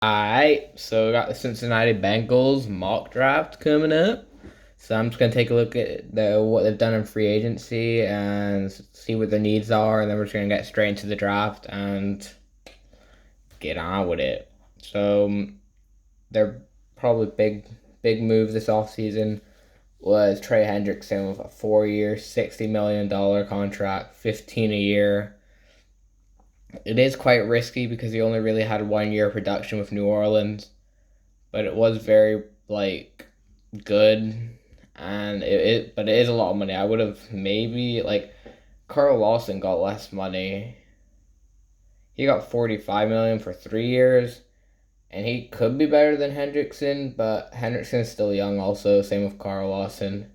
Alright, so we got the Cincinnati Bengals mock draft coming up. So I'm just gonna take a look at what they've done in free agency and see what their needs are, and then we're just gonna get straight into the draft and get on with it. Their probably big move this offseason was Trey Hendrickson with a 4-year, $60 million contract, 15 a year. It is quite risky because he only really had 1 year of production with New Orleans, but it was very good, and but it is a lot of money. I would have maybe Carl Lawson got less money. He got 45 million for 3 years, and he could be better than Hendrickson, but Hendrickson's still young. Also, same with Carl Lawson,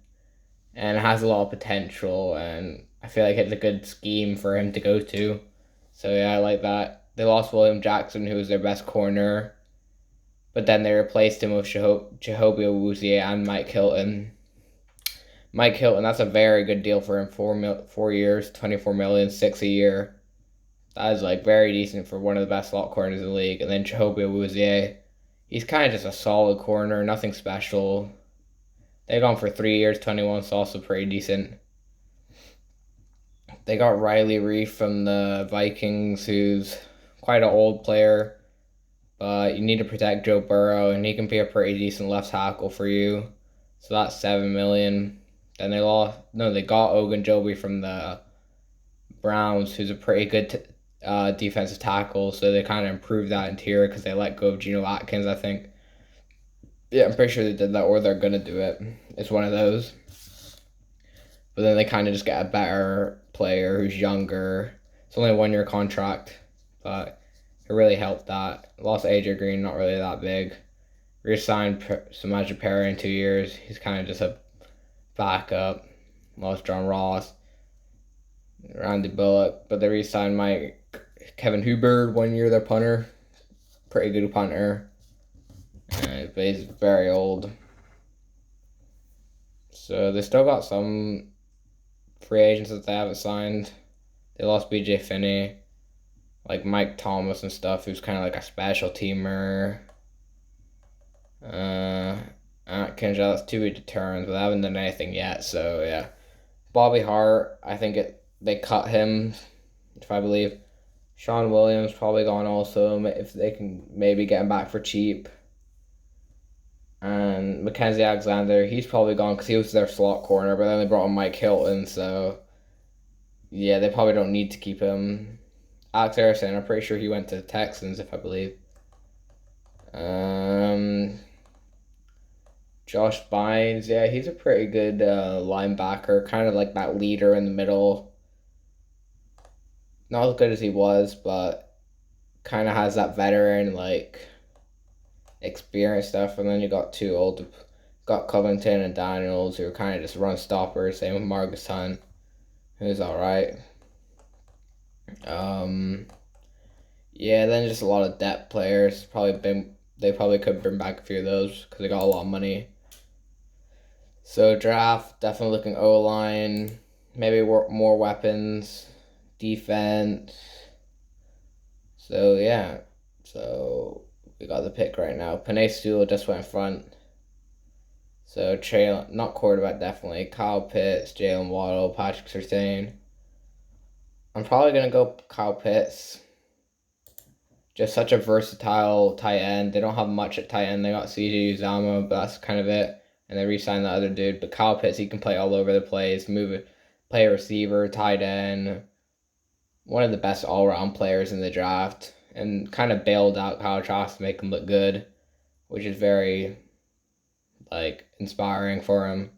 and has a lot of potential, and I feel like it's a good scheme for him to go to. So yeah, I like that. They lost William Jackson, who was their best corner, but then they replaced him with Jacoby Owuzie and Mike Hilton. Mike Hilton, that's a very good deal for him. 4 years, 24 million, 6 a year. That is very decent for one of the best slot corners in the league. And then Jacoby Owuzie, he's kind of just a solid corner, nothing special. They've gone for 3 years, 21, so also pretty decent. They got Riley Reef from the Vikings, who's quite an old player, but you need to protect Joe Burrow, and he can be a pretty decent left tackle for you. So that's 7 million. Then they got Ogunjobi from the Browns, who's a pretty good defensive tackle. So they kind of improved that interior because they let go of Geno Atkins, I think. Yeah, I'm pretty sure they did that, or they're gonna do it. It's one of those. But then they kind of just get a better player who's younger. It's only a 1 year contract, but it really helped that. Lost AJ Green, not really that big. Re-signed Samaje Perry in 2 years. He's kind of just a backup. Lost John Ross, Randy Bullock, but they re-signed Kevin Hubbard 1 year, their punter. Pretty good punter. But he's very old. So they still got some free agents that they haven't signed. They lost BJ Finney, like Mike Thomas and stuff, who's kind of like a special teamer. Atkins, that's too big to turn, but they haven't done anything yet. So yeah, Bobby Hart, I think they cut him, if I believe. Sean Williams probably gone also, if they can maybe get him back for cheap. And Mackenzie Alexander, he's probably gone because he was their slot corner, but then they brought in Mike Hilton, so yeah, they probably don't need to keep him. Alex Harrison, I'm pretty sure he went to the Texans, if I believe. Josh Bynes, yeah, he's a pretty good linebacker, kind of like that leader in the middle. Not as good as he was, but kind of has that veteran experience stuff. And then you got got Covington and Daniels, who are kind of just run stoppers. Same with Marcus Hunt, who's all right. Yeah, then just a lot of depth players. They probably could bring back a few of those because they got a lot of money. So draft, definitely looking O-line, maybe more weapons, defense. So yeah, so we got the pick right now. Penei Sewell just went front. So Trey, not quarterback definitely. Kyle Pitts, Jalen Waddle, Patrick Surtain. I'm probably gonna go Kyle Pitts. Just such a versatile tight end. They don't have much at tight end. They got CJ Uzama, but that's kind of it. And they re-signed the other dude. But Kyle Pitts, he can play all over the place. Play a receiver, tight end. One of the best all-around players in the draft. And kind of bailed out Kyle Trask to make him look good, which is very, inspiring for him.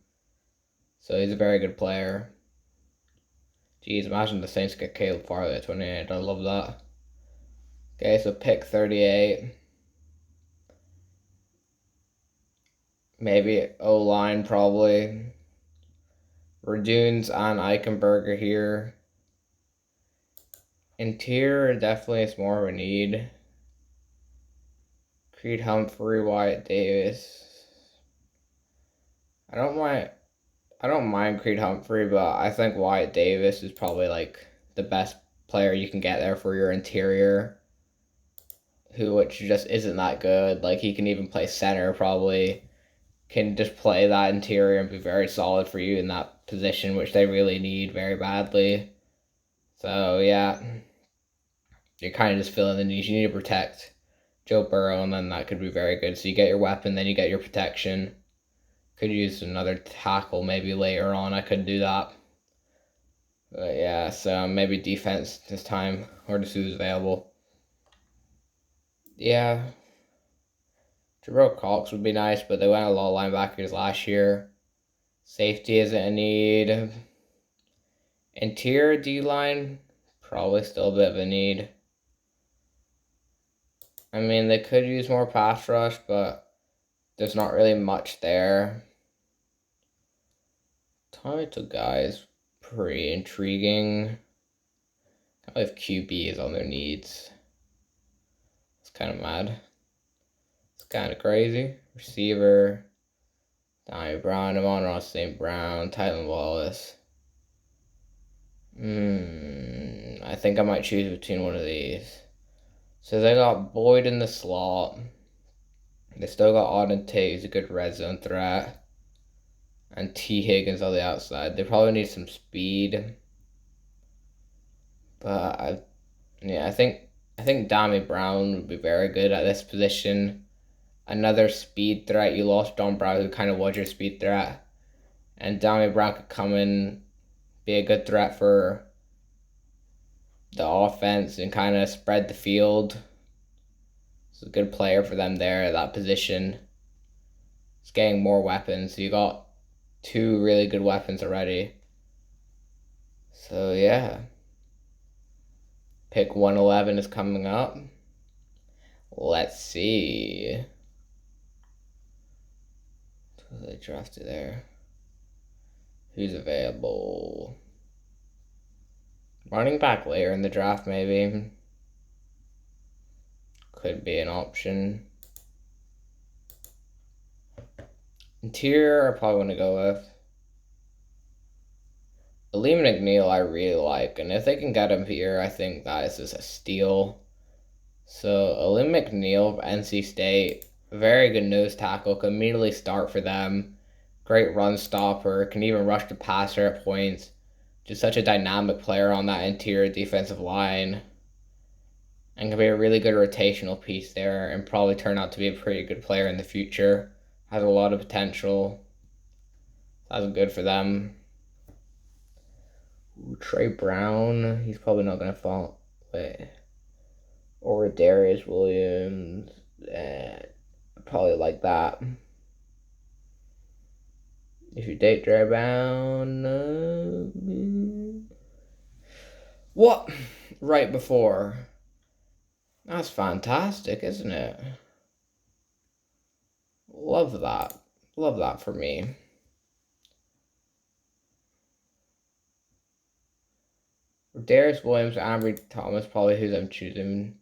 So he's a very good player. Jeez, imagine the Saints get Caleb Farley at 28. I love that. Okay, so pick 38. Maybe O-line, probably. Radunes and Eichenberger here. Interior definitely is more of a need. Creed Humphrey, Wyatt Davis. I don't mind Creed Humphrey, but I think Wyatt Davis is probably the best player you can get there for your interior. which just isn't that good. Like, he can even play center, probably. Can just play that interior and be very solid for you in that position, which they really need very badly. So, yeah. You're kind of just filling the niche. You need to protect Joe Burrow, and then that could be very good. So you get your weapon, then you get your protection. Could use another tackle maybe later on. I could do that. But yeah, so maybe defense this time, or just who's available. Yeah. Jabril Cox would be nice, but they went a lot of linebackers last year. Safety isn't a need. Interior D-line, probably still a bit of a need. I mean, they could use more pass rush, but there's not really much there. Title guy is pretty intriguing. I don't know if QB is on their needs. It's kind of mad. It's kind of crazy. Receiver, Donnie Brown, Amon-Ra St. Brown, Tylan Wallace. I think I might choose between one of these. So they got Boyd in the slot. They still got Auden Tate, who's a good red zone threat. And T. Higgins on the outside. They probably need some speed. But I think Donnie Brown would be very good at this position. Another speed threat. You lost Don Brown, who kind of was your speed threat. And Donnie Brown could come in, be a good threat for the offense and kind of spread the field. It's a good player for them there at that position. It's getting more weapons. You got 2 really good weapons already. So yeah. Pick 111 is coming up. Let's see. Who they drafted there? Who's available? Running back later in the draft, maybe. Could be an option. Interior, I probably want to go with. Liam McNeil, I really like, and if they can get him here, I think that is just a steal. So, Liam McNeil, NC State, very good nose tackle, can immediately start for them. Great run stopper, can even rush the passer at points. Just such a dynamic player on that interior defensive line. And can be a really good rotational piece there, and probably turn out to be a pretty good player in the future. Has a lot of potential. That's good for them. Trey Brown, he's probably not going to fall. Wait. Or Darius Williams. Probably like that. If you date Trey Brown. What? Right before. That's fantastic, isn't it? Love that. Love that for me. Darius Williams, Ambry Thomas, probably who I'm choosing.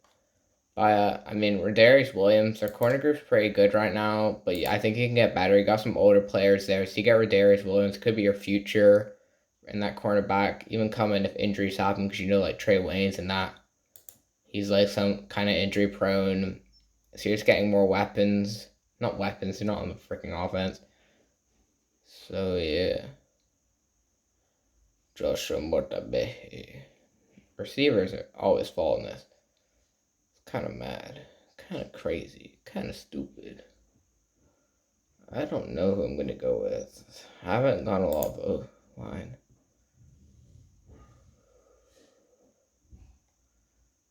Darius Williams, their corner group's pretty good right now, but yeah, I think he can get better. You got some older players there, so you get Darius Williams, could be your future in that cornerback, even coming if injuries happen, because like Trey Waynes and that. He's like some kind of injury prone, so you're just getting more weapons. Not weapons, they're not on the freaking offense. So yeah. Joshua Mortabe. Receivers are always falling this. It's kind of mad. Kind of crazy. Kind of stupid. I don't know who I'm going to go with. I haven't gone a lot of line.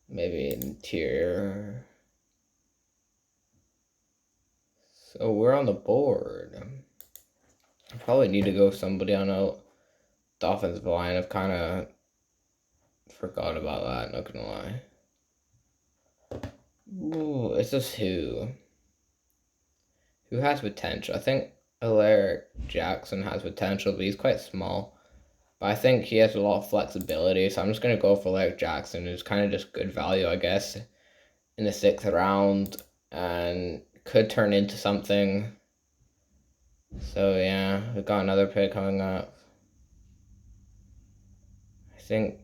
Maybe interior. So we're on the board. I probably need to go with somebody on the offensive line. I've kind of forgot about that, not gonna lie. Ooh, it's just who has potential. I think Alaric Jackson has potential, but he's quite small. But I think he has a lot of flexibility, so I'm just gonna go for Alaric Jackson, who's kind of just good value, I guess, in the 6th round, and could turn into something. So yeah, we've got another pick coming up. I think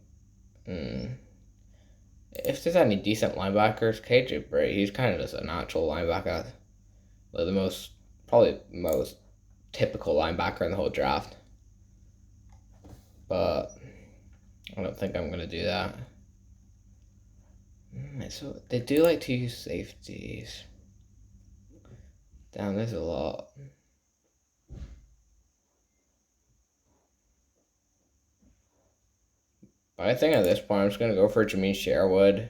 if there's any decent linebackers, KJ Bray, he's kind of just a natural linebacker. Like probably most typical linebacker in the whole draft. But I don't think I'm going to do that. So they do like to use safeties. Damn, there's a lot. But I think at this point I'm just going to go for Jamin Sherwood.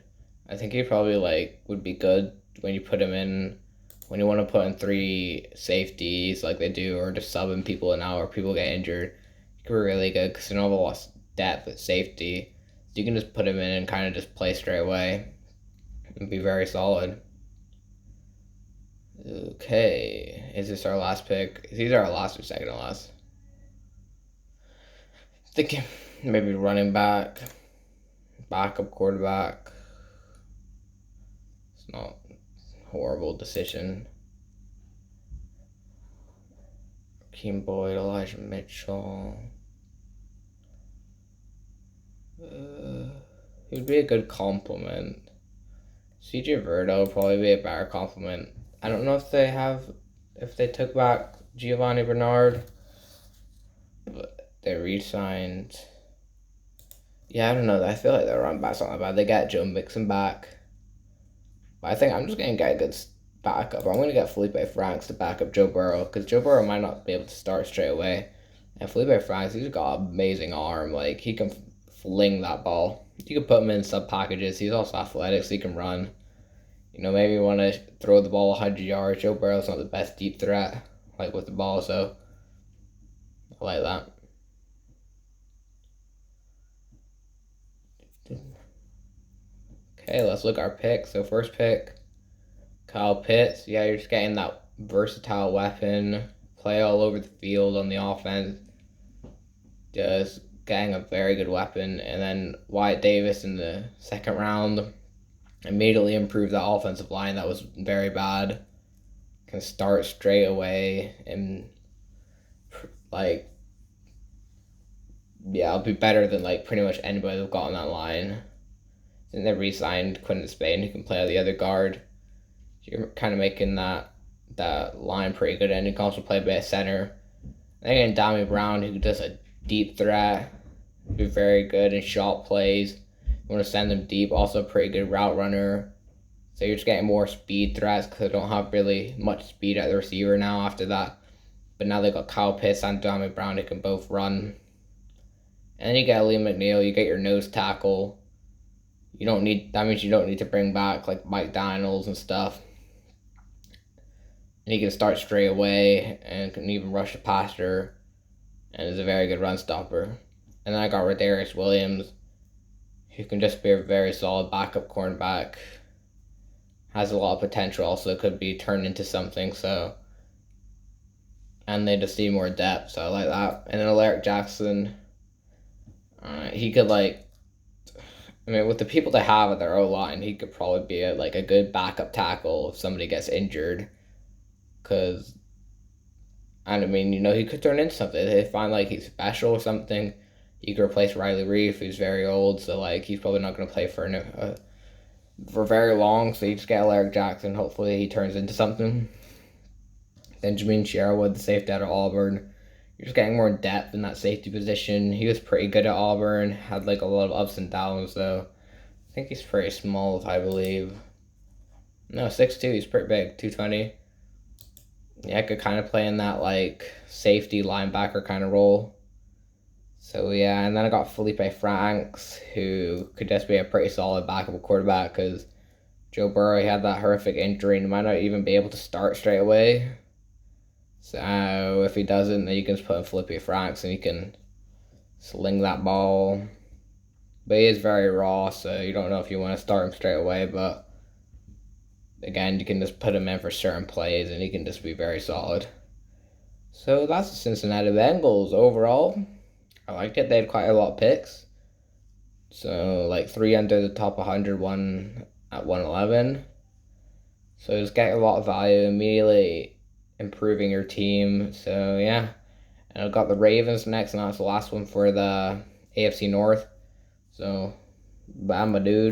I think he probably would be good when you put him in, when you want to put in 3 safeties like they do, or just subbing people in out or people get injured. He could be really good because you don't have a lot of depth at safety. So you can just put him in and kind of just play straight away and be very solid. Okay, is this our last pick? Is either our last or second to last? Thinking maybe running back, backup quarterback. It's not a horrible decision. Keem Boyd, Elijah Mitchell. He would be a good compliment. CJ Verdo would probably be a better compliment. I don't know if they took back Giovanni Bernard, but they re-signed. Yeah, I don't know. I feel like their run back's not that bad. They got Joe Mixon back. But I think I'm just going to get a good backup. I'm going to get Felipe Franks to back up Joe Burrow, because Joe Burrow might not be able to start straight away. And Felipe Franks, he's got an amazing arm. He can fling that ball. You can put him in sub packages. He's also athletic, so he can run. Maybe you want to throw the ball 100 yards. Joe Burrow's not the best deep threat, with the ball, so I like that. Okay, let's look at our pick. So first pick, Kyle Pitts. Yeah, you're just getting that versatile weapon, play all over the field on the offense. Just getting a very good weapon. And then Wyatt Davis in the second round. Immediately improved the offensive line that was very bad. Can start straight away and it'll be better than pretty much anybody they've got on that line. And they re-signed Quinton Spain, who can play the other guard. You're kind of making that line pretty good, and you can also play a bit of center. And then Dami Brown, who does a deep threat, be very good in shot plays. You want to send them deep, also a pretty good route runner. So you're just getting more speed threats because they don't have really much speed at the receiver now after that. But now they've got Kyle Pitts and Dami Brown who can both run. And then you get Liam McNeil, you get your nose tackle. That means you don't need to bring back Mike Daniels and stuff. And he can start straight away and can even rush the passer and is a very good run stopper. And then I got Rodarius Williams, who can just be a very solid backup cornerback. Has a lot of potential, also could be turned into something, so. And they just need more depth, so I like that. And then Alaric Jackson, he could with the people they have at their O-line, he could probably be a good backup tackle if somebody gets injured. Because, he could turn into something. If they find he's special or something, you could replace Riley Reef, who's very old, so he's probably not going to play for very long. So you just get Alaric Jackson. Hopefully he turns into something. Then Jamin Sherwood, the safety out of Auburn. You're just getting more depth in that safety position. He was pretty good at Auburn. Had a lot of ups and downs though. I think he's pretty small, I believe. No, 6'2", he's pretty big, 220. Yeah, I could kind of play in that safety linebacker kind of role. So yeah, and then I got Felipe Franks, who could just be a pretty solid backup quarterback because Joe Burrow, he had that horrific injury and might not even be able to start straight away. So if he doesn't, then you can just put in Felipe Franks and he can sling that ball. But he is very raw, so you don't know if you want to start him straight away. But again, you can just put him in for certain plays and he can just be very solid. So that's the Cincinnati Bengals overall. I liked it. They had quite a lot of picks. So 3 under the top 100, 1 at 111. So just getting a lot of value immediately, improving your team. So yeah, and I've got the Ravens next, and that's the last one for the AFC North. So bye, my dude.